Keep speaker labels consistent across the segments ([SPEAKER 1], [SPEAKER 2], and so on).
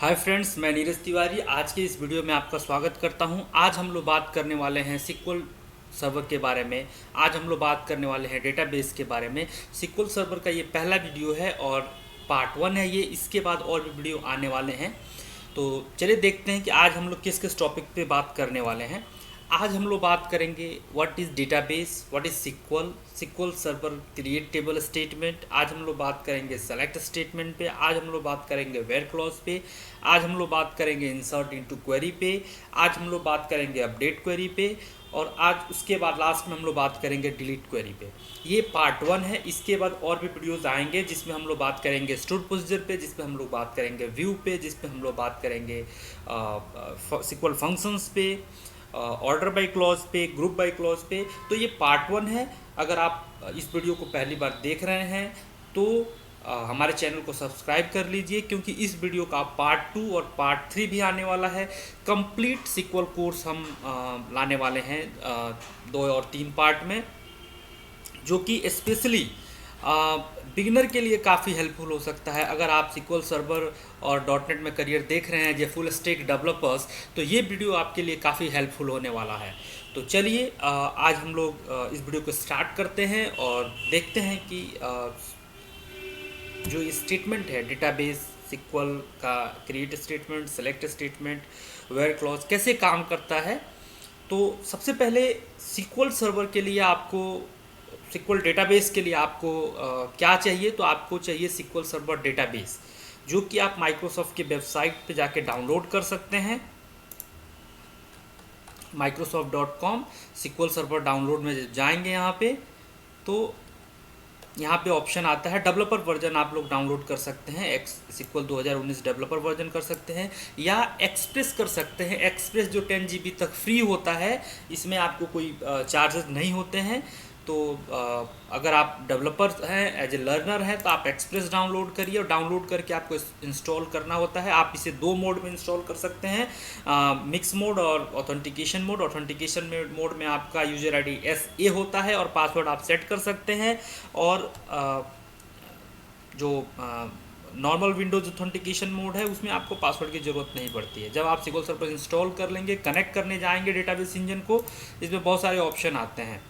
[SPEAKER 1] Hi friends, मैं नीरज तिवारी आज के इस वीडियो में आपका स्वागत करता हूं। आज हम लोग बात करने वाले हैं सिक्वल सर्वर के बारे में। आज हम लोग बात करने वाले हैं डेटाबेस के बारे में। सिक्वल सर्वर का ये पहला वीडियो है और पार्ट 1 है ये। इसके बाद और भी वीडियो आने वाले हैं। तो चलिए देखते हैं कि आज हम लोग किस किस टॉपिक पे बात करने वाले हैं। आज हम लोग बात करेंगे what is database, what is SQL server create table statement. आज हम लोग बात करेंगे सेलेक्ट स्टेटमेंट पे। आज हम लोग बात करेंगे वेयर क्लॉज पे। आज हम लोग बात करेंगे इंसर्ट इनटू क्वेरी पे। आज हम लोग बात करेंगे अपडेट क्वेरी पे। और आज उसके बाद लास्ट में हम लोग बात करेंगे डिलीट क्वेरी पे। ये पार्ट 1 है। इसके बाद और भी वीडियोस आएंगे जिसमें हम लोग बात करेंगे स्टोर प्रोसीजर पे, जिसमें हम लोग बात करेंगे व्यू पे, जिसमें हम लोग बात करेंगे सिक्वल फंक्शंस पे, ऑर्डर बाय क्लॉज पे, ग्रुप बाय क्लॉज पे। तो ये पार्ट 1 है। अगर आप इस वीडियो को पहली बार देख रहे हैं तो हमारे चैनल को सब्सक्राइब कर लीजिए, क्योंकि इस वीडियो का पार्ट 2 और पार्ट 3 भी आने वाला है। कंप्लीट सिक्वल कोर्स हम लाने वाले हैं 2 और 3 पार्ट में, जो कि स्पेशली बिगिनर के लिए काफ़ी हेल्पफुल हो सकता है। अगर आप सिक्वल सर्वर और डॉटनेट में करियर देख रहे हैं जो फुल स्टैक डेवलपर्स, तो ये वीडियो आपके लिए काफ़ी हेल्पफुल होने वाला है। तो चलिए आज हम लोग इस वीडियो को स्टार्ट करते हैं और देखते हैं कि जो स्टेटमेंट है डेटाबेस सिक्वल का create statement, select statement, where clause कैसे काम करता है। तो सबसे पहले सिक्वल सर्वर के लिए आपको, सिक्वल डेटाबेस के लिए आपको क्या चाहिए, तो आपको चाहिए सिक्वल सर्वर डेटाबेस, जो कि आप माइक्रोसॉफ्ट की वेबसाइट पे जाके डाउनलोड कर सकते हैं। microsoft.com सिक्वल सर्वर डाउनलोड में जाएंगे यहाँ पे, तो यहाँ पे ऑप्शन आता है डेवलपर वर्जन। आप लोग डाउनलोड कर सकते हैं, सिक्वल 2019 डेवलपर वर्जन कर सकते हैं या एक्सप्रेस कर सकते हैं। एक्सप्रेस जो 10 GB तक फ्री होता है, इसमें आपको कोई चार्जेस नहीं होते हैं। तो अगर आप डेवलपर हैं, एज ए लर्नर हैं, तो आप एक्सप्रेस डाउनलोड करिए और डाउनलोड करके आपको इंस्टॉल करना होता है। आप इसे 2 मोड में इंस्टॉल कर सकते हैं, मिक्स मोड और ऑथेंटिकेशन मोड। ऑथेंटिकेशन मोड में आपका यूजर आईडी SA होता है और पासवर्ड आप सेट कर सकते हैं। और जो नॉर्मल विंडोज ऑथेंटिकेशन मोड है, उसमें आपको पासवर्ड की ज़रूरत नहीं पड़ती है। जब आप सिक्वल सर्वर इंस्टॉल कर लेंगे, कनेक्ट करने जाएंगे डेटाबेस इंजन को, इसमें बहुत सारे ऑप्शन आते हैं।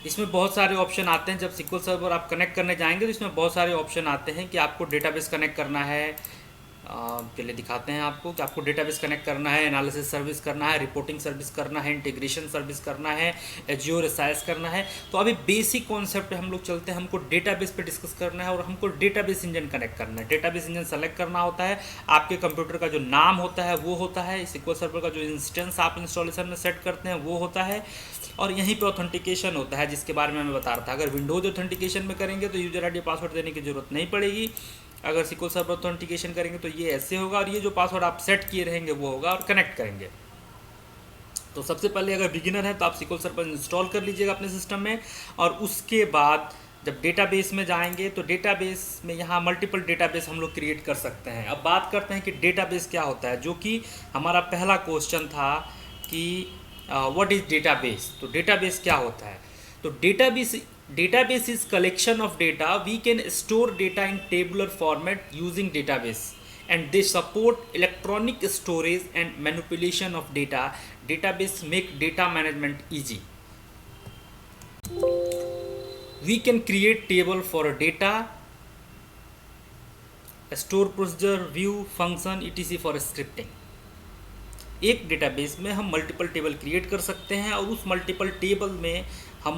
[SPEAKER 1] इसमें बहुत सारे ऑप्शन आते हैं। जब सिक्वल सर्वर आप कनेक्ट करने जाएंगे तो इसमें बहुत सारे ऑप्शन आते हैं कि आपको डेटाबेस कनेक्ट करना है। पहले दिखाते हैं आपको कि आपको डेटाबेस कनेक्ट करना है, एनालिसिस सर्विस करना है, रिपोर्टिंग सर्विस करना है, इंटीग्रेशन सर्विस करना है, एज्योर एसआईएस करना है। तो अभी बेसिक कॉन्सेप्ट पे हम लोग चलते हैं। हमको डेटाबेस पे डिस्कस करना है और हमको डेटाबेस इंजन कनेक्ट करना है। डेटाबेस इंजन सेलेक्ट करना होता है। आपके कंप्यूटर का जो नाम होता है वो होता है। सिक्वल सर्वर का जो इंस्टेंस आप इंस्टॉलेशन में सेट करते हैं वो होता है। और यहीं पे ऑथेंटिकेशन होता है, जिसके बारे में मैं बता रहा था। अगर विंडोज ऑथेंटिकेशन में करेंगे तो यूजर आईडी पासवर्ड देने की जरूरत नहीं पड़ेगी। अगर सिक्वल सर्वर ऑथेंटिकेशन करेंगे तो ये ऐसे होगा, और ये जो पासवर्ड आप सेट किए रहेंगे वो होगा और कनेक्ट करेंगे। तो सबसे पहले अगर बिगिनर है तो आप सिक्वल सर्वर इंस्टॉल कर लीजिएगा अपने सिस्टम में। और उसके बाद जब डेटाबेस में जाएंगे तो डेटाबेस में यहाँ मल्टीपल डेटाबेस हम लोग क्रिएट कर सकते हैं। अब बात करते हैं कि डेटाबेस क्या होता है, जो कि हमारा पहला क्वेश्चन था कि व्हाट इज डेटाबेस। तो डेटाबेस क्या होता है। तो database is collection of data. We can store data in tabular format using database, and they support electronic storage and manipulation of data. Database make data management easy. We can create table for a data, store procedure, view, function, etc. for scripting. एक database में हम multiple table create कर सकते हैं और उस multiple table में हम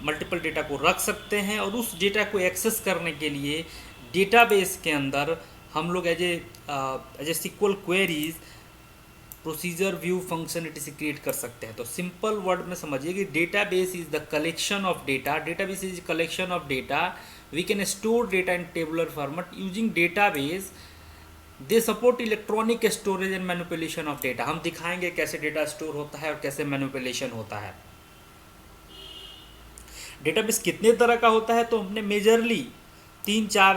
[SPEAKER 1] मल्टीपल डेटा को रख सकते हैं। और उस डेटा को एक्सेस करने के लिए डेटाबेस के अंदर हम लोग as a SQL queries, procedure, view, function etc create कर सकते हैं। तो सिंपल वर्ड में समझिए कि database is the collection of data. Database is collection of data. We can store data in tabular format using database. They support electronic storage and manipulation of data. हम दिखाएंगे कैसे डेटा स्टोर होता है और कैसे मैनिपुलेशन होता है। Database कितने तरह का होता है, तो हमने मेजरली 3-4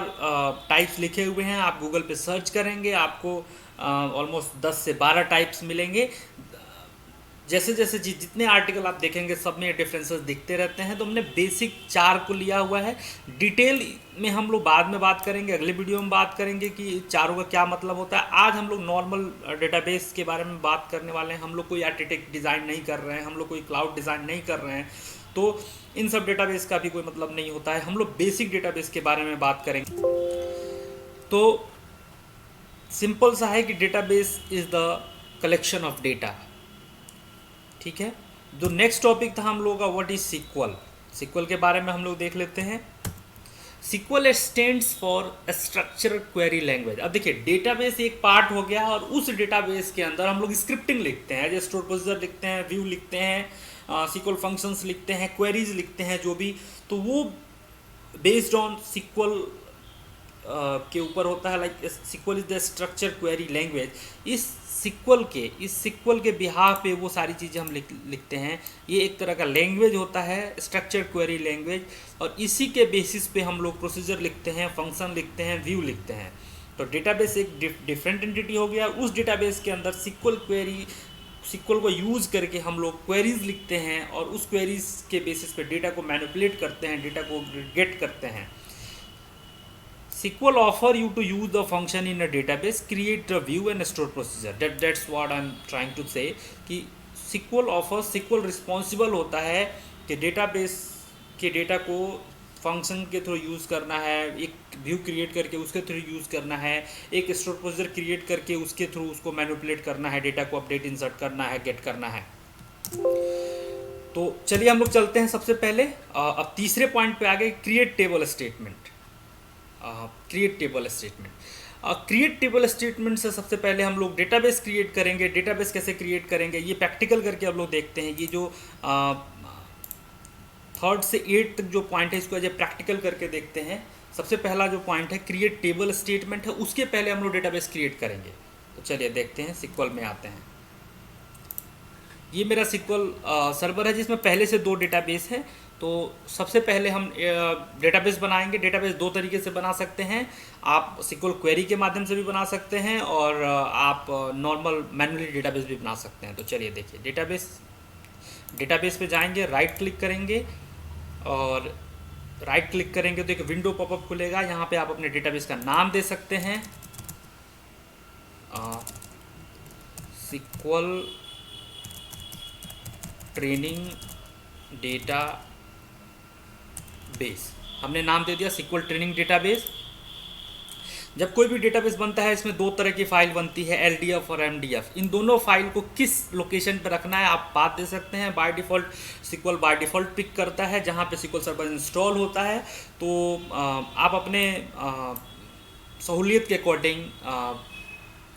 [SPEAKER 1] टाइप्स लिखे हुए हैं। आप गूगल पे सर्च करेंगे, आपको ऑलमोस्ट 10 से 12 टाइप्स मिलेंगे। 10 से 12 टाइप्स मिलेंगे। 10 से 12 टाइप्स में से हम आपको 3 टाइप्स बताएंगे। 3 टाइप्स में से हम आपको 2 बताएंगे। 2 टाइप्स में से हम आपको 1 बताएंगे। 1 टाइप्स में से हम आपको 2 बताएंगे। जैसे जैसे जितने आर्टिकल आप देखेंगे सब में डिफरेंसेस दिखते रहते हैं, तो हमने बेसिक 4 को लिया हुआ है। डिटेल में हम लोग बाद में बात करेंगे, अगले वीडियो में बात करेंगे कि चारों का क्या मतलब होता है। आज हम लोग नॉर्मल डेटाबेस के बारे में बात करने वाले हैं। हम लोग कोई आर्किटेक्ट डिज़ाइन नहीं कर रहे हैं, हम लोग कोई क्लाउड डिज़ाइन नहीं कर रहे हैं, तो इन सब डेटाबेस का भी कोई मतलब नहीं होता है। हम लोग बेसिक डेटाबेस के बारे में बात करेंगे। तो सिंपल सा है कि database is the collection of data, ठीक है। जो नेक्स्ट टॉपिक था हम लोगों का, व्हाट इज सिक्वल। सिक्वल के बारे में हम लोग देख लेते हैं। SQL stands for structured query language. अब देखिए, डेटाबेस एक पार्ट हो गया और उस डेटाबेस के अंदर हम लोग स्क्रिप्टिंग लिखते हैं, जैसे स्टोर प्रोसीजर लिखते हैं, व्यू लिखते हैं, सिक्वल फंक्शंस लिखते हैं, क्वेरीज लिखते हैं, जो भी, तो वो बेस्ड ऑन सिक्वल के ऊपर होता है। Like SQL is the structure query language. इस सिक्वल के बिहाफ पे वो सारी चीज़ें हम लिखते हैं। ये एक तरह का लैंग्वेज होता है, स्ट्रक्चर क्वेरी लैंग्वेज, और इसी के बेसिस पे हम लोग प्रोसीजर लिखते हैं, फंक्शन लिखते हैं, व्यू लिखते हैं। तो डेटाबेस एक डिफरेंट एंटिटी हो गया। उस डेटाबेस के अंदर सिक्वल को यूज़ करके हम लोग क्वेरीज लिखते हैं और उस क्वेरीज के बेसिस पे डेटा को मैनिपुलेट करते हैं, डेटा को गेट करते हैं। SQL offer you to use the function in a database, create a view and store procedure. That's what I'm trying to say कि SQL रिस्पॉन्सिबल होता है कि डेटाबेस के डेटा को फंक्शन के थ्रू यूज़ करना है, एक व्यू क्रिएट करके उसके थ्रू यूज़ करना है, एक स्टोर प्रोसीजर क्रिएट करके उसके थ्रू उसको मैनिपुलेट करना है, डेटा को अपडेट इंसर्ट करना है, गेट करना है। तो चलिए हम लोग चलते हैं सबसे पहले। अब तीसरे पॉइंट पे आ गए, create table statement. Create table statement से सबसे पहले हम लोग डेटाबेस क्रिएट करेंगे। डेटाबेस कैसे क्रिएट करेंगे ये प्रैक्टिकल करके हम लोग देखते हैं। ये जो 3rd से 8th तक जो पॉइंट है इसको आज प्रैक्टिकल करके देखते हैं। सबसे पहला जो पॉइंट है क्रिएट टेबल स्टेटमेंट है, उसके पहले हम लोग डेटाबेस क्रिएट करेंगे। तो चलिए देखते हैं, सिक्वल में आते हैं। ये मेरा सिक्वल सर्वर है जिसमें पहले से 2 डेटाबेस है। तो सबसे पहले हम डेटाबेस बनाएंगे। डेटाबेस 2 तरीके से बना सकते हैं। आप सिक्वल क्वेरी के माध्यम से भी बना सकते हैं और आप नॉर्मल मैनुअली डेटाबेस भी बना सकते हैं। तो चलिए देखिए, डेटाबेस पे जाएंगे, राइट क्लिक करेंगे और राइट क्लिक करेंगे तो एक विंडो पॉपअप खुलेगा। यहाँ पे आप अपने डेटाबेस का नाम दे सकते हैं, सिक्वल ट्रेनिंग डेटा बेस। हमने नाम दे दिया सिक्वल ट्रेनिंग डेटाबेस। जब कोई भी डेटाबेस बनता है इसमें 2 तरह की फाइल बनती है, LDF और MDF। इन दोनों फाइल को किस लोकेशन पर रखना है आप बात दे सकते हैं। By default SQL by default pick करता है जहाँ पे सिक्वल सर्वर इंस्टॉल होता है। तो आप अपने सहूलियत के अकॉर्डिंग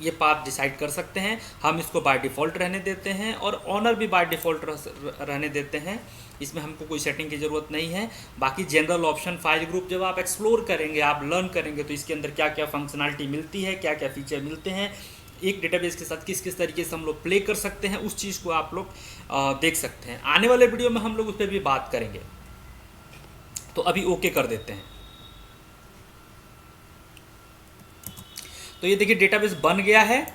[SPEAKER 1] ये पाथ डिसाइड कर सकते हैं। हम इसको बाय डिफ़ॉल्ट रहने देते हैं और ऑनर भी बाय डिफ़ॉल्ट रहने देते हैं। इसमें हमको कोई सेटिंग की ज़रूरत नहीं है। बाकी जनरल ऑप्शन फाइल ग्रुप जब आप एक्सप्लोर करेंगे, आप लर्न करेंगे तो इसके अंदर क्या क्या फंक्शनलिटी मिलती है, क्या क्या फीचर मिलते हैं, एक डेटाबेस के साथ किस किस तरीके से हम लोग प्ले कर सकते हैं, उस चीज़ को आप लोग देख सकते हैं। आने वाले वीडियो में हम लोग उस पर भी बात करेंगे। तो अभी ओके कर देते हैं। तो ये देखिए डेटाबेस बन गया है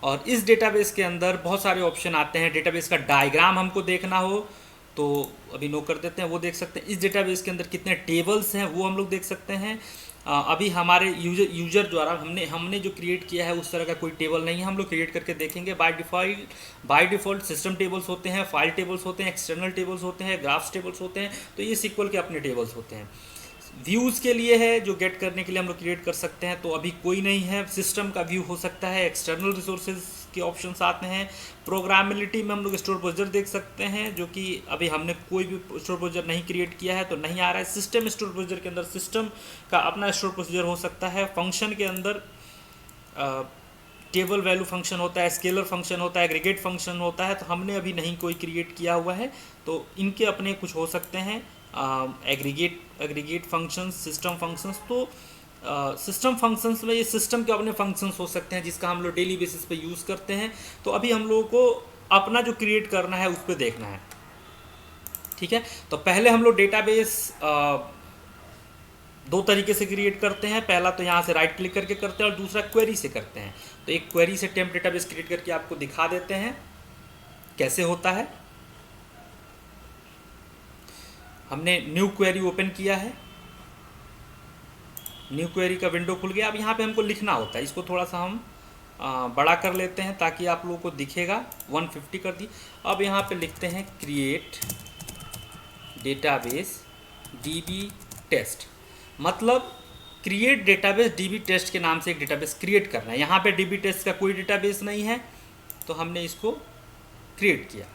[SPEAKER 1] और इस डेटाबेस के अंदर बहुत सारे ऑप्शन आते हैं। डेटाबेस का डायग्राम हमको देखना हो तो अभी नो कर देते हैं, वो देख सकते हैं। इस डेटाबेस के अंदर कितने टेबल्स हैं वो हम लोग देख सकते हैं। अभी हमारे यूजर द्वारा हमने जो क्रिएट किया है उस तरह का कोई टेबल नहीं है, हम लोग क्रिएट करके देखेंगे। बाय डिफ़ॉल्ट सिस्टम टेबल्स होते हैं, फाइल टेबल्स होते हैं, एक्सटर्नल टेबल्स होते हैं, ग्राफ्स टेबल्स होते हैं। तो ये सिक्वल के अपने टेबल्स होते हैं। व्यूज़ के लिए है जो गेट करने के लिए हम लोग क्रिएट कर सकते हैं। तो अभी कोई नहीं है। सिस्टम का व्यू हो सकता है, एक्सटर्नल रिसोर्सेज के ऑप्शंस आते हैं। प्रोग्रामेबिलिटी में हम लोग स्टोर प्रोसीजर देख सकते हैं, जो कि अभी हमने कोई भी स्टोर प्रोसीजर नहीं क्रिएट किया है तो नहीं आ रहा है। सिस्टम स्टोर प्रोसीजर के अंदर सिस्टम का अपना स्टोर प्रोसीजर हो सकता है। फंक्शन के अंदर टेबल वैल्यू फंक्शन होता है, स्केलर फंक्शन होता है, एग्रीगेट फंक्शन होता है। तो हमने अभी नहीं कोई क्रिएट किया हुआ है, तो इनके अपने कुछ हो सकते हैं। Aggregate functions, system functions. तो सिस्टम फंक्शंस में ये सिस्टम के अपने फंक्शंस हो सकते हैं जिसका हम लोग डेली बेसिस पे यूज़ करते हैं। तो अभी हम लोगों को अपना जो क्रिएट करना है उस पर देखना है, ठीक है। तो पहले हम लोग डेटाबेस 2 तरीके से क्रिएट करते हैं। पहला तो यहाँ से राइट क्लिक करके करते हैं और दूसरा क्वेरी से करते हैं। तो एक क्वेरी से टेम्प डेटाबेस क्रिएट करके आपको दिखा देते हैं कैसे होता है। हमने न्यू क्वेरी ओपन किया है, न्यू क्वेरी का विंडो खुल गया। अब यहाँ पे हमको लिखना होता है, इसको थोड़ा सा हम बड़ा कर लेते हैं ताकि आप लोगों को दिखेगा। 150 कर दी। अब यहाँ पे लिखते हैं क्रिएट डेटाबेस डीबी टेस्ट, मतलब क्रिएट डेटाबेस डीबी टेस्ट के नाम से एक डेटाबेस क्रिएट करना है। यहाँ पे डीबी टेस्ट का कोई डेटाबेस नहीं है तो हमने इसको क्रिएट किया।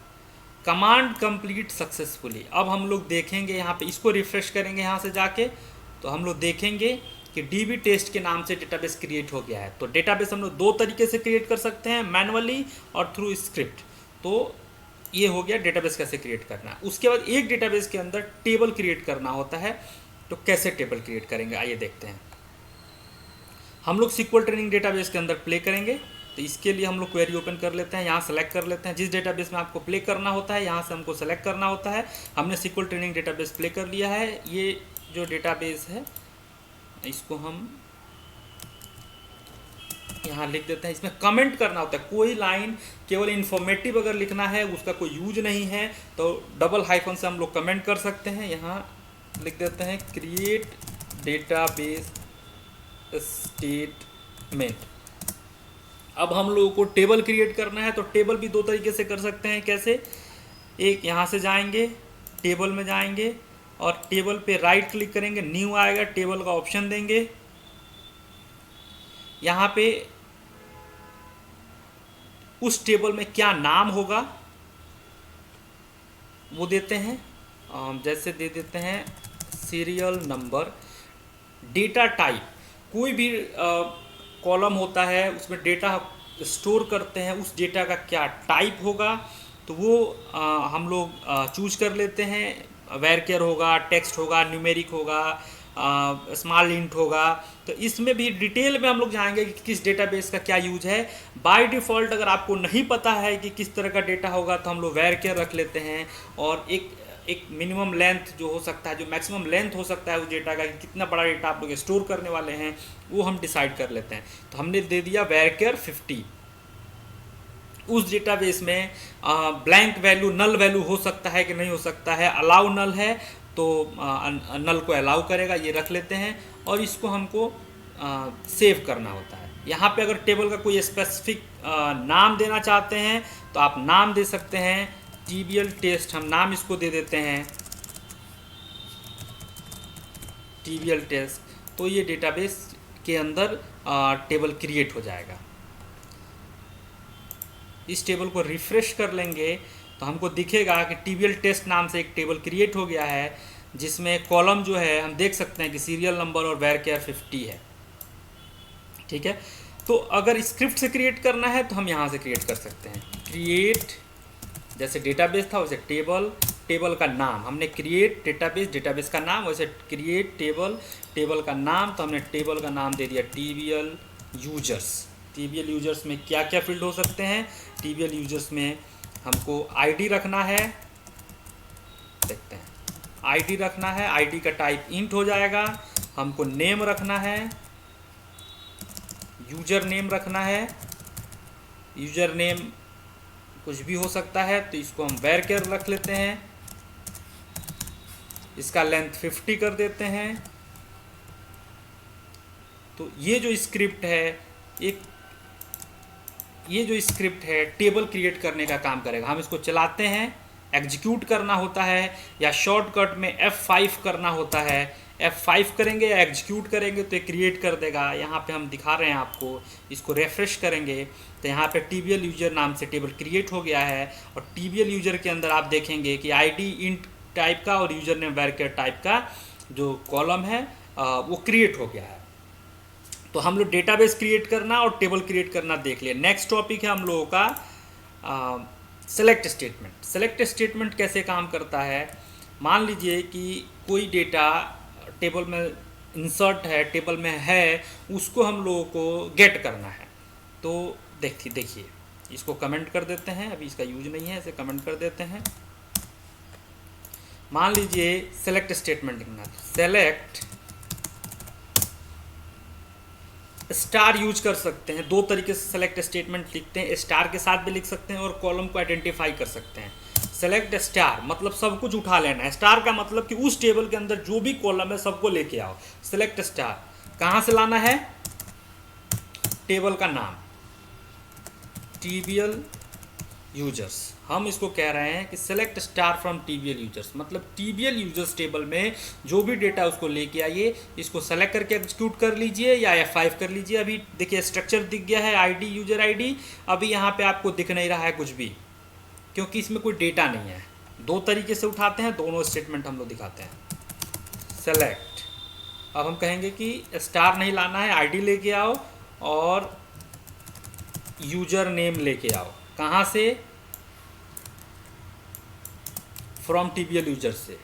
[SPEAKER 1] Command complete successfully. अब हम लोग देखेंगे यहाँ पे, इसको रिफ्रेश करेंगे यहाँ से जाके, तो हम लोग देखेंगे कि डीबी टेस्ट के नाम से डेटाबेस क्रिएट हो गया है। तो डेटाबेस हम लोग दो तरीके से क्रिएट कर सकते हैं, मैनुअली और थ्रू स्क्रिप्ट। तो ये हो गया डेटाबेस कैसे क्रिएट करना है। उसके बाद एक डेटाबेस के अंदर टेबल क्रिएट करना होता है, तो कैसे टेबल क्रिएट करेंगे आइए देखते हैं। हम लोग SQL ट्रेनिंग डेटाबेस के अंदर प्ले करेंगे, तो इसके लिए हम लोग क्वेरी ओपन कर लेते हैं, यहाँ सेलेक्ट कर लेते हैं जिस डेटाबेस में आपको प्ले करना होता है, यहाँ से हमको सेलेक्ट करना होता है। हमने SQL ट्रेनिंग डेटाबेस प्ले कर लिया है। ये जो डेटाबेस है इसको हम यहाँ लिख देते हैं। इसमें कमेंट करना होता है, कोई लाइन केवल इन्फॉर्मेटिव अगर लिखना है, उसका कोई यूज नहीं है, तो डबल हाइफन से हम लोग कमेंट कर सकते हैं। यहाँ लिख देते हैं क्रिएट डेटाबेस स्टेटमेंट। अब हम लोगों को टेबल क्रिएट करना है, तो टेबल भी दो तरीके से कर सकते हैं। कैसे? एक यहाँ से जाएंगे, टेबल में जाएंगे और टेबल पे राइट क्लिक करेंगे, न्यू आएगा, टेबल का ऑप्शन देंगे। यहाँ पे उस टेबल में क्या नाम होगा वो देते हैं, जैसे दे देते हैं सीरियल नंबर। डेटा टाइप, कोई भी कॉलम होता है उसमें डेटा स्टोर करते हैं, उस डेटा का क्या टाइप होगा तो वो हम लोग चूज कर लेते हैं। वेरकेयर होगा, टेक्स्ट होगा, न्यूमेरिक होगा, स्मॉल इंट होगा। तो इसमें भी डिटेल में हम लोग जाएंगे कि किस डेटाबेस का क्या यूज है। बाय डिफ़ॉल्ट अगर आपको नहीं पता है कि किस तरह का डेटा होगा तो हम लोग वेरकेयर रख लेते हैं, और एक मिनिमम लेंथ जो हो सकता है, जो मैक्सिमम लेंथ हो सकता है उस डेटा का, कि कितना बड़ा डेटा आप लोग स्टोर करने वाले हैं वो हम डिसाइड कर लेते हैं। तो हमने दे दिया वेरकेयर 50। उस डेटाबेस में ब्लैंक वैल्यू, नल वैल्यू हो सकता है कि नहीं हो सकता है। अलाउ नल है तो नल को अलाउ करेगा, ये रख लेते हैं। और इसको हमको सेव करना होता है। यहाँ पे अगर टेबल का कोई स्पेसिफिक नाम देना चाहते हैं तो आप नाम दे सकते हैं। TBL टेस्ट हम नाम इसको दे देते हैं, TBL टेस्ट। तो ये डेटाबेस के अंदर टेबल क्रिएट हो जाएगा। इस टेबल को रिफ्रेश कर लेंगे तो हमको दिखेगा कि TBL टेस्ट नाम से एक टेबल क्रिएट हो गया है, जिसमें कॉलम जो है हम देख सकते हैं कि सीरियल नंबर और वेरकेयर 50 है। ठीक है, तो अगर स्क्रिप्ट से क्रिएट करना है तो हम यहाँ से क्रिएट कर सकते हैं। क्रिएट, जैसे डेटाबेस था वैसे टेबल, टेबल का नाम हमने क्रिएट डेटाबेस, डेटाबेस का नाम, वैसे क्रिएट टेबल, टेबल का नाम। तो हमने टेबल का नाम दे दिया TBL यूजर्स। TBL यूजर्स में क्या क्या फील्ड हो सकते हैं? TBL यूजर्स में हमको ID रखना है, देखते हैं। ID रखना है, ID का टाइप इंट हो जाएगा। हमको नेम रखना है, यूजर नेम रखना है। यूजर नेम कुछ भी हो सकता है, तो इसको हम वेरकेयर रख लेते हैं। इसका लेंथ 50 कर देते हैं। तो ये जो स्क्रिप्ट है, ये जो स्क्रिप्ट है टेबल क्रिएट करने का काम करेगा। हम इसको चलाते हैं, एग्जीक्यूट करना होता है या शॉर्टकट में F5 करना होता है। F5 करेंगे या एग्जीक्यूट करेंगे तो ये क्रिएट कर देगा। यहाँ पे हम दिखा रहे हैं आपको, इसको रिफ्रेश करेंगे तो यहाँ पे TBL यूजर नाम से टेबल क्रिएट हो गया है। और TBL यूजर के अंदर आप देखेंगे कि ID इंट टाइप का और यूजर नेम वेरकेयर टाइप का जो कॉलम है वो क्रिएट हो गया है। तो हम लोग डेटाबेस क्रिएट करना और टेबल क्रिएट करना देख लिए। नेक्स्ट टॉपिक है हम लोगों का सेलेक्ट स्टेटमेंट। सेलेक्ट स्टेटमेंट कैसे काम करता है? मान लीजिए कि कोई डेटा टेबल में इंसर्ट है, टेबल में है, उसको हम लोगों को गेट करना है। तो देखिए इसको कमेंट कर देते हैं, अभी इसका यूज नहीं है, इसे कमेंट कर देते हैं। मान लीजिए सेलेक्ट स्टेटमेंट लिखना है, सेलेक्ट स्टार यूज कर सकते हैं, दो तरीके से सेलेक्ट स्टेटमेंट लिखते हैं, स्टार के साथ भी लिख सकते हैं और कॉलम को आइडेंटिफाई कर सकते हैं। सेलेक्ट स्टार मतलब सब कुछ उठा लेना है, स्टार का मतलब कि उस टेबल के अंदर जो भी कॉलम है सबको लेके आओ। सेलेक्ट स्टार कहाँ से लाना है, टेबल का नाम टीबीएल यूजर्स, हम इसको कह रहे हैं कि सेलेक्ट स्टार फ्रॉम टीबीएल यूजर्स, मतलब टीबीएल यूजर्स टेबल में जो भी डेटा उसको लेके आइए, इसको सेलेक्ट करके एग्जीक्यूट कर लीजिए या F5 कर लीजिए। अभी देखिए स्ट्रक्चर दिख गया है, आईडी यूजर आईडी, अभी यहाँ पे आपको दिख नहीं रहा है कुछ भी क्योंकि इसमें कोई डेटा नहीं है। दो तरीके से उठाते हैं, दोनों स्टेटमेंट हम लोग दिखाते हैं। सेलेक्ट, अब हम कहेंगे कि स्टार नहीं लाना है, आईडी लेके आओ और यूजर नेम लेके आओ। कहाँ से, फ्रॉम टीबीएल यूजर से।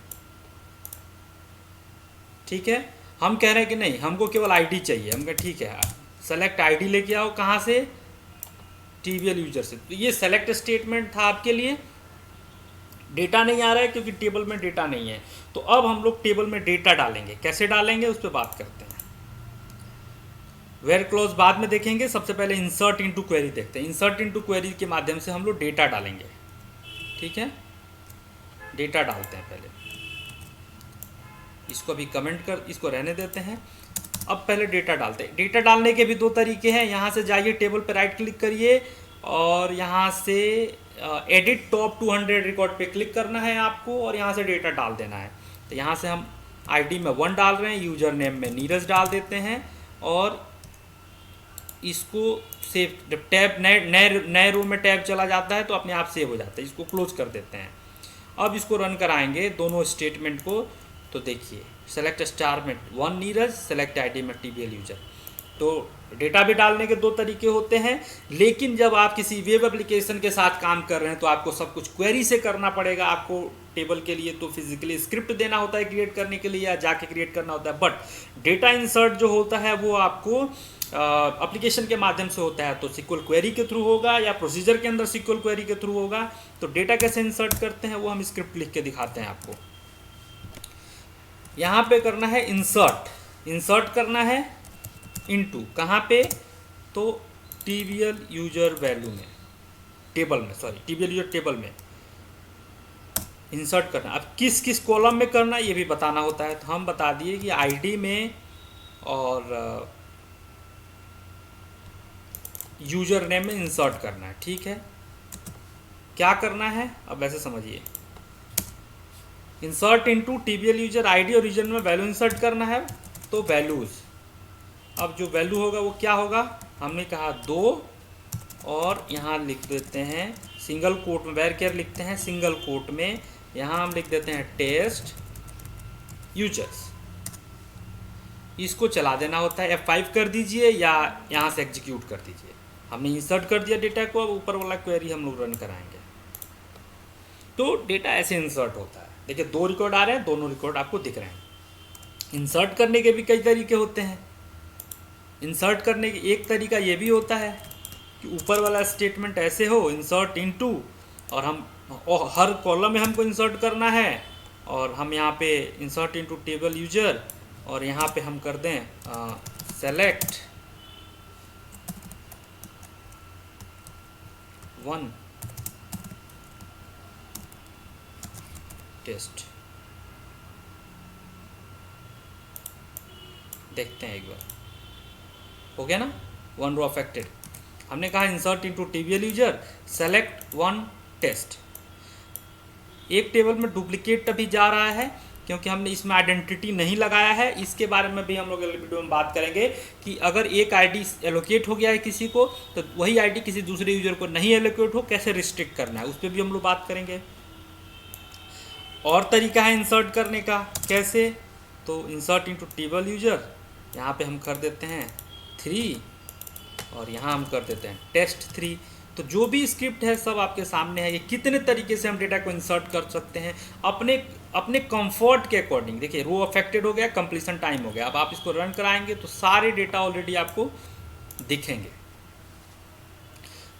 [SPEAKER 1] ठीक है, हम कह रहे हैं कि नहीं हमको केवल आईडी चाहिए, हम कह ठीक है सेलेक्ट आईडी लेके आओ। कहाँ से, टीबीएल यूजर से। तो ये सेलेक्ट स्टेटमेंट था आपके लिए। डेटा नहीं आ रहा है क्योंकि टेबल में डेटा नहीं है, तो अब हम लोग टेबल में डेटा डालेंगे। कैसे डालेंगे उस पर बात करते हैं। वेयर क्लोज बाद में देखेंगे, सबसे पहले इंसर्ट इनटू क्वेरी देखते हैं। इंसर्ट इनटू क्वेरी के माध्यम से हम लोग डेटा डालेंगे। ठीक है, डेटा डालते हैं पहले, इसको अभी कमेंट कर, इसको रहने देते हैं। अब पहले डेटा डालते हैं। डेटा डालने के भी दो तरीके हैं, यहाँ से जाइए टेबल पर राइट क्लिक करिए और यहाँ से एडिट टॉप 200 रिकॉर्ड पे क्लिक करना है आपको और यहाँ से डेटा डाल देना है। तो यहाँ से हम आईडी में 1 डाल रहे हैं, यूजर नेम में नीरज डाल देते हैं और इसको सेव, जब टैब नए रो में टैब चला जाता है तो अपने आप सेव हो जाता है। इसको क्लोज कर देते हैं। अब इसको रन कराएंगे दोनों स्टेटमेंट को, तो देखिए सेलेक्ट स्टार में 1 नीरज, सेलेक्ट आईडी में टीबीएल यूजर। तो डेटा भी डालने के दो तरीके होते हैं, लेकिन जब आप किसी वेब एप्लीकेशन के साथ काम कर रहे हैं तो आपको सब कुछ क्वेरी से करना पड़ेगा। आपको टेबल के लिए तो फिजिकली स्क्रिप्ट देना होता है क्रिएट करने के लिए या जाके क्रिएट करना होता है, बट डेटा इंसर्ट जो होता है वो आपको एप्लीकेशन के माध्यम से होता है, तो सिक्वल क्वेरी के थ्रू होगा या प्रोसीजर के अंदर सिक्वल क्वेरी के थ्रू होगा। तो डेटा कैसे इंसर्ट करते हैं वो हम स्क्रिप्ट लिख के दिखाते हैं आपको। यहाँ पे करना है इंसर्ट, इंसर्ट करना है इनटू, कहाँ पे, तो टीबीएल यूजर वैल्यू में, टेबल में, सॉरी टीबीएल यूजर टेबल में इंसर्ट करना। अब किस किस कॉलम में करना है ये भी बताना होता है, तो हम बता दिए कि आईडी में और यूजर नेम में इंसर्ट करना है। ठीक है, क्या करना है अब वैसे समझिए। Insert into TBL user ID और यूजर में वैल्यू इंसर्ट करना है, तो वैल्यूज, अब जो वैल्यू होगा वो क्या होगा, हमने कहा 2 और यहाँ लिख देते हैं सिंगल कोट में, वेयर केयर लिखते हैं सिंगल कोट में, यहाँ हम लिख देते हैं टेस्ट यूजर्स। इसको चला देना होता है, F5 कर दीजिए या यहाँ से एग्जीक्यूट कर दीजिए। हमने इंसर्ट कर दिया डेटा को, अब ऊपर वाला क्वेरी हम लोग रन कराएंगे। तो डेटा ऐसे इंसर्ट होता है। देखिए 2 रिकॉर्ड आ रहे हैं, दोनों रिकॉर्ड आपको दिख रहे हैं। इंसर्ट करने के भी कई तरीके होते हैं। इंसर्ट करने की एक तरीका ये भी होता है कि ऊपर वाला स्टेटमेंट ऐसे हो, इंसर्ट इनटू, और हर कॉलम में हमको इंसर्ट करना है और हम यहाँ पे इंसर्ट इनटू टेबल यूजर और यहाँ पे हम कर दें सेलेक्ट 1 टेस्ट। देखते हैं एक बार, हो गया ना, 1 रो अफेक्टेड। हमने कहा insert into TBL user select 1 test. एक टेबल में डुप्लीकेट अभी जा रहा है क्योंकि हमने इसमें आइडेंटिटी नहीं लगाया है। इसके बारे में भी हम लोग अगले वीडियो में बात करेंगे कि अगर एक आईडी एलोकेट हो गया है किसी को तो वही आईडी किसी दूसरे यूजर को नहीं एलोकेट हो, कैसे रिस्ट्रिक्ट करना है उस पर भी हम लोग बात करेंगे। और तरीका है इंसर्ट करने का, कैसे, तो इंसर्ट इनटू टेबल यूजर, यहाँ पे हम कर देते हैं 3 और यहाँ हम कर देते हैं टेस्ट 3। तो जो भी स्क्रिप्ट है सब आपके सामने है। ये कितने तरीके से हम डेटा को इंसर्ट कर सकते हैं अपने कंफर्ट के अकॉर्डिंग। देखिए रो अफेक्टेड हो गया, कंप्लीशन टाइम हो गया। अब आप इसको रन कराएंगे तो सारे डेटा ऑलरेडी आपको दिखेंगे।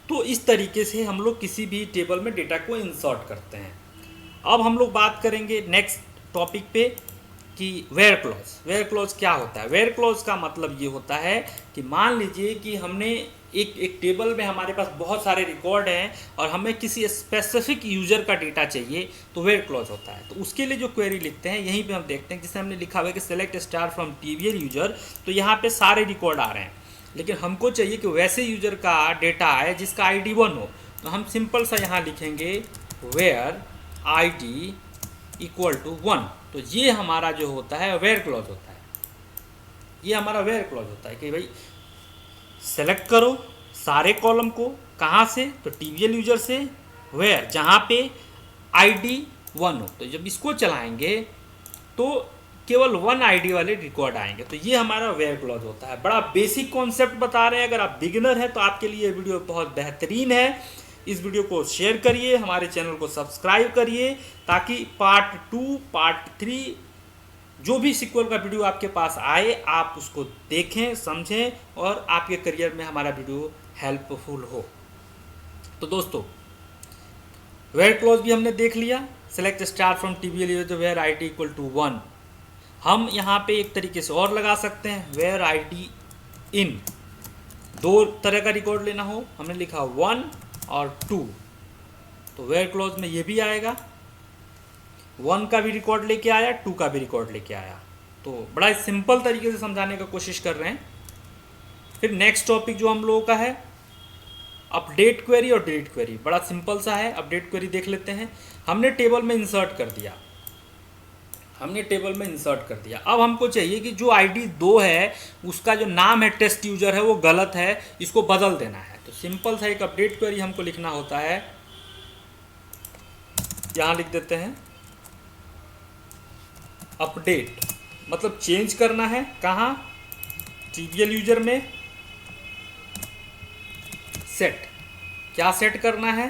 [SPEAKER 1] तो इस तरीके से हम लोग किसी भी टेबल में डेटा को इंसर्ट करते हैं। अब हम लोग बात करेंगे नेक्स्ट टॉपिक पे कि वेयर क्लॉज क्या होता है। वेयर क्लॉज का मतलब ये होता है कि मान लीजिए कि हमने एक टेबल में हमारे पास बहुत सारे रिकॉर्ड हैं और हमें किसी स्पेसिफिक यूजर का डेटा चाहिए, तो वेयर क्लॉज होता है। तो उसके लिए जो क्वेरी लिखते हैं यहीं पे हम देखते हैं, जिसे हमने लिखा हुआ है कि select star from TBL user. तो यहाँ पे सारे रिकॉर्ड आ रहे हैं, लेकिन हमको चाहिए कि वैसे यूजर का डेटा आए जिसका ID 1 हो। तो हम सिंपल सा यहाँ लिखेंगे वेयर ID इक्वल टू 1। तो ये हमारा जो होता है वेयर क्लॉज होता है। ये हमारा वेयर क्लॉज होता है कि भाई सेलेक्ट करो सारे कॉलम को, कहाँ से, तो टीवीएल यूजर से, वेयर जहाँ पे ID 1 हो। तो जब इसको चलाएंगे तो केवल 1 ID वाले रिकॉर्ड आएंगे। तो ये हमारा वेयर क्लॉज होता है। बड़ा बेसिक कॉन्सेप्ट बता रहे हैं। अगर आप बिगिनर हैं तो आपके लिए वीडियो बहुत बेहतरीन है। इस वीडियो को शेयर करिए, हमारे चैनल को सब्सक्राइब करिए, ताकि पार्ट 2 पार्ट 3 जो भी सिक्वल का वीडियो आपके पास आए आप उसको देखें, समझें और आपके करियर में हमारा वीडियो हेल्पफुल हो। तो दोस्तों वेयर क्लॉज भी हमने देख लिया। Select star from TBL user where ID equal to 1। हम यहाँ पे एक तरीके से और लगा सकते हैं, वेयर ID इन। 2 तरह का रिकॉर्ड लेना हो, हमने लिखा 1 और 2, तो वेयर क्लॉज में ये भी आएगा। 1 का भी रिकॉर्ड लेके आया, 2 का भी रिकॉर्ड लेके आया। तो बड़ा सिंपल तरीके से समझाने का कोशिश कर रहे हैं। फिर नेक्स्ट टॉपिक जो हम लोगों का है अपडेट क्वेरी और डिलीट क्वेरी। बड़ा सिंपल सा है। अपडेट क्वेरी देख लेते हैं। हमने टेबल में इंसर्ट कर दिया, अब हमको चाहिए कि जो ID 2 है उसका जो नाम है टेस्ट यूजर है वो गलत है, इसको बदल देना है। तो सिंपल सा एक अपडेट क्वेरी हमको लिखना होता है। यहाँ लिख देते हैं अपडेट, मतलब चेंज करना है। कहाँ, टीवीएल यूजर में सेट। क्या सेट करना है,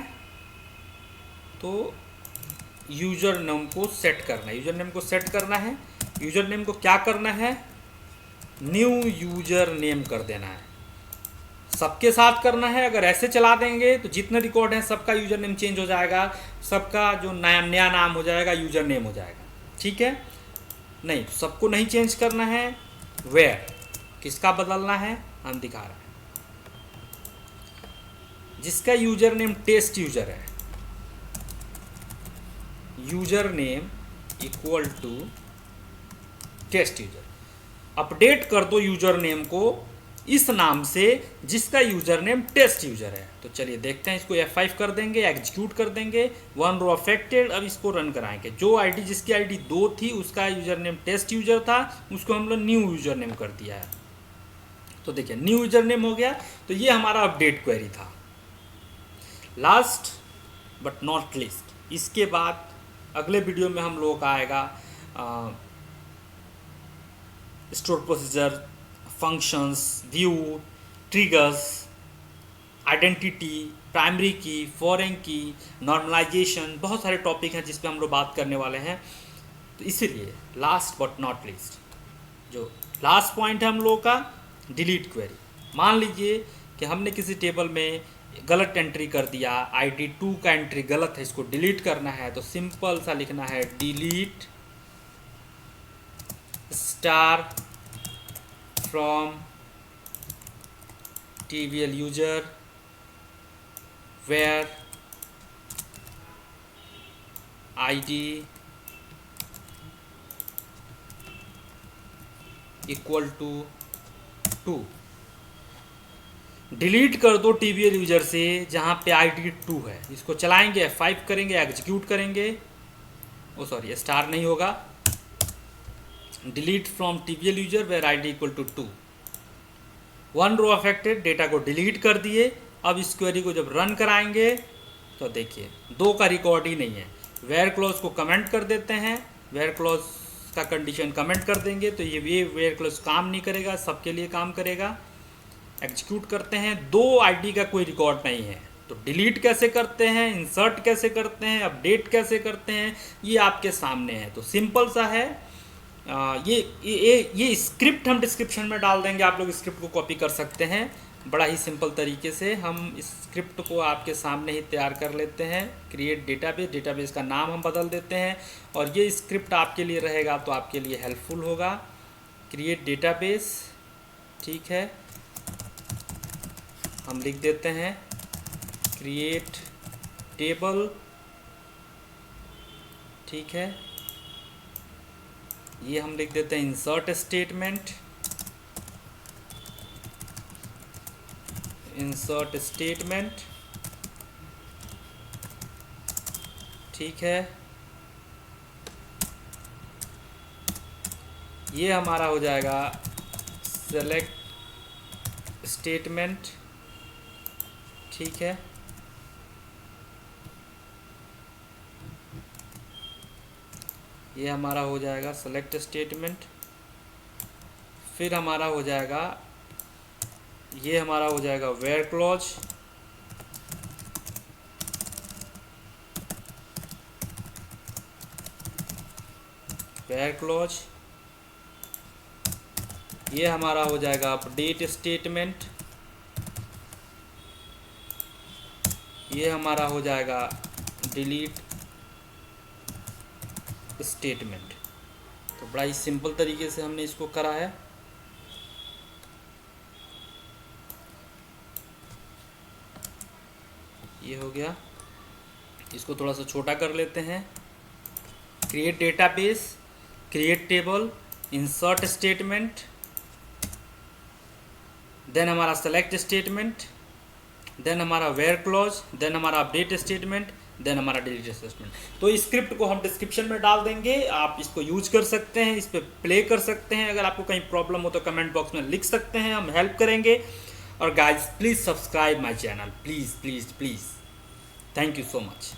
[SPEAKER 1] तो यूजर नेम को सेट करना है। यूजर नेम को सेट करना है। यूजर नेम को क्या करना है, न्यू यूजर नेम कर देना है। सबके साथ करना है। अगर ऐसे चला देंगे तो जितने रिकॉर्ड हैं सबका यूजर नेम चेंज हो जाएगा, सबका जो नया नाम हो जाएगा यूजर नेम हो जाएगा। ठीक है, नहीं सबको नहीं चेंज करना है। वेयर किसका बदलना है, हम दिखा रहे हैं। जिसका यूजर नेम टेस्ट यूजर है, user name equal to test user. Update कर दो यूजर नेम को इस नाम से जिसका यूजर नेम टेस्ट यूजर है। तो चलिए देखते हैं, इसको F5 कर देंगे, एग्जीक्यूट कर देंगे। 1 रो अफेक्टेड। अब इसको रन कराएंगे। जो ID जिसकी ID 2 थी उसका यूजर नेम टेस्ट यूजर था, उसको हम लोग न्यू यूजर नेम कर दिया है। तो देखिए न्यू यूजर नेम हो गया। तो ये हमारा अपडेट क्वेरी था। लास्ट बट नॉट लीस्ट, इसके बाद अगले वीडियो में हम लोगों का आएगा store procedure, functions, view, triggers, identity, primary की, फॉरेन की, नॉर्मलाइजेशन। बहुत सारे टॉपिक हैं जिस पे हम लोग बात करने वाले हैं। तो इसीलिए लास्ट बट नॉट लीस्ट, जो लास्ट पॉइंट है हम लोगों का, डिलीट क्वेरी। मान लीजिए कि हमने किसी टेबल में गलत एंट्री कर दिया, ID 2 का एंट्री गलत है, इसको डिलीट करना है। तो सिंपल सा लिखना है delete star from TVL user where ID equal to 2। Delete कर दो TVL यूजर से जहाँ पे ID 2 है। इसको चलाएंगे, F5 करेंगे, एग्जीक्यूट करेंगे। ओ सॉरी, स्टार नहीं होगा, delete from TVL user where ID equal to 2। 1 row affected, data को डिलीट कर दिए। अब इस क्वेरी को जब रन कराएंगे तो देखिए 2 का रिकॉर्ड ही नहीं है। वेयर क्लॉज को कमेंट कर देते हैं, वेयर क्लॉज का कंडीशन कमेंट कर देंगे तो ये वेयर क्लॉज काम नहीं करेगा, सबके लिए काम करेगा। एग्जीक्यूट करते हैं, 2 ID का कोई रिकॉर्ड नहीं है। तो डिलीट कैसे करते हैं, इंसर्ट कैसे करते हैं, अपडेट कैसे करते हैं, ये आपके सामने है। तो सिंपल सा है। ये स्क्रिप्ट हम डिस्क्रिप्शन में डाल देंगे, आप लोग स्क्रिप्ट को कॉपी कर सकते हैं। बड़ा ही सिंपल तरीके से हम इस स्क्रिप्ट को आपके सामने ही तैयार कर लेते हैं। क्रिएट डेटाबेस, डेटाबेस का नाम हम बदल देते हैं और ये स्क्रिप्ट आपके लिए रहेगा तो आपके लिए हेल्पफुल होगा। क्रिएट डेटाबेस, ठीक है, हम लिख देते हैं क्रिएट टेबल, ठीक है, ये हम लिख देते हैं इंसर्ट स्टेटमेंट, इंसर्ट स्टेटमेंट, ठीक है, ये हमारा हो जाएगा सेलेक्ट स्टेटमेंट, ठीक है, ये हमारा हो जाएगा सेलेक्ट स्टेटमेंट। फिर हमारा हो जाएगा, ये हमारा हो जाएगा वेयर क्लॉज, वेयर क्लॉज, ये हमारा हो जाएगा अपडेट स्टेटमेंट, ये हमारा हो जाएगा डिलीट स्टेटमेंट। तो बड़ा ही सिंपल तरीके से हमने इसको करा है। ये हो गया, इसको थोड़ा सा छोटा कर लेते हैं। Create database, create table, insert statement, then हमारा सेलेक्ट स्टेटमेंट, देन हमारा वेयर क्लॉज, देन हमारा अपडेट स्टेटमेंट, देन हमारा डिलीट स्टेटमेंट। तो इस स्क्रिप्ट को हम डिस्क्रिप्शन में डाल देंगे, आप इसको यूज कर सकते हैं, इस पर प्ले कर सकते हैं। अगर आपको कहीं प्रॉब्लम हो तो कमेंट बॉक्स में लिख सकते हैं, हम हेल्प करेंगे। और guys please subscribe my channel, please please please. Thank you so much.